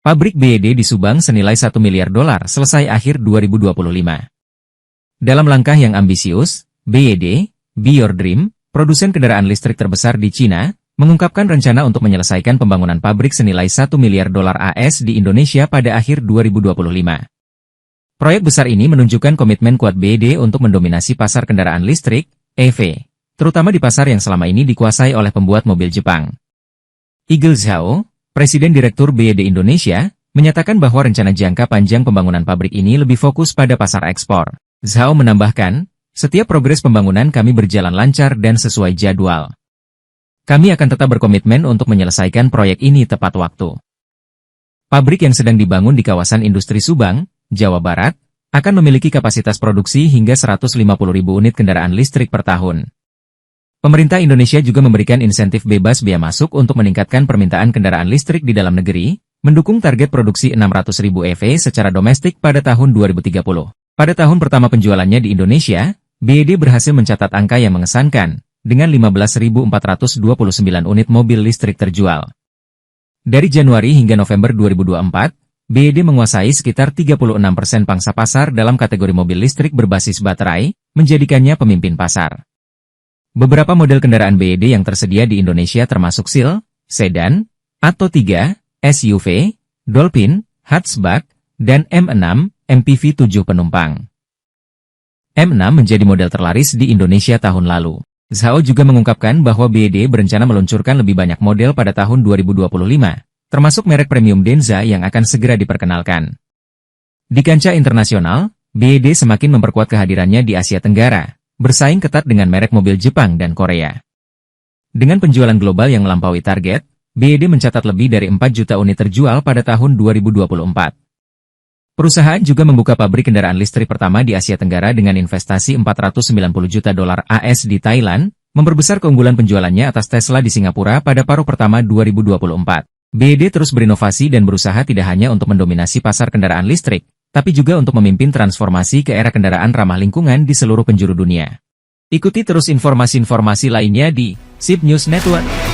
Pabrik BYD di Subang senilai $1 miliar selesai akhir 2025. Dalam langkah yang ambisius, BYD, Be Your Dream, produsen kendaraan listrik terbesar di Cina, mengungkapkan rencana untuk menyelesaikan pembangunan pabrik senilai $1 miliar AS di Indonesia pada akhir 2025. Proyek besar ini menunjukkan komitmen kuat BYD untuk mendominasi pasar kendaraan listrik, EV, terutama di pasar yang selama ini dikuasai oleh pembuat mobil Jepang. Igel Zhao, Presiden Direktur BYD Indonesia, menyatakan bahwa rencana jangka panjang pembangunan pabrik ini lebih fokus pada pasar ekspor. Zhao menambahkan, setiap progres pembangunan kami berjalan lancar dan sesuai jadwal. Kami akan tetap berkomitmen untuk menyelesaikan proyek ini tepat waktu. Pabrik yang sedang dibangun di kawasan industri Subang, Jawa Barat, akan memiliki kapasitas produksi hingga 150.000 unit kendaraan listrik per tahun. Pemerintah Indonesia juga memberikan insentif bebas bea masuk untuk meningkatkan permintaan kendaraan listrik di dalam negeri, mendukung target produksi 600.000 EV secara domestik pada tahun 2030. Pada tahun pertama penjualannya di Indonesia, BYD berhasil mencatat angka yang mengesankan, dengan 15.429 unit mobil listrik terjual. Dari Januari hingga November 2024, BYD menguasai sekitar 36% pangsa pasar dalam kategori mobil listrik berbasis baterai, menjadikannya pemimpin pasar. Beberapa model kendaraan BYD yang tersedia di Indonesia termasuk SEAL, sedan, Atto 3, SUV, Dolphin, hatchback, dan M6, MPV 7 penumpang. M6 menjadi model terlaris di Indonesia tahun lalu. Zhao juga mengungkapkan bahwa BYD berencana meluncurkan lebih banyak model pada tahun 2025, termasuk merek premium Denza yang akan segera diperkenalkan. Di kancah internasional, BYD semakin memperkuat kehadirannya di Asia Tenggara, bersaing ketat dengan merek mobil Jepang dan Korea. Dengan penjualan global yang melampaui target, BYD mencatat lebih dari 4 juta unit terjual pada tahun 2024. Perusahaan juga membuka pabrik kendaraan listrik pertama di Asia Tenggara dengan investasi $490 juta AS di Thailand, memperbesar keunggulan penjualannya atas Tesla di Singapura pada paruh pertama 2024. BYD terus berinovasi dan berusaha tidak hanya untuk mendominasi pasar kendaraan listrik, tapi juga untuk memimpin transformasi ke era kendaraan ramah lingkungan di seluruh penjuru dunia. Ikuti terus informasi-informasi lainnya di SIP News Network.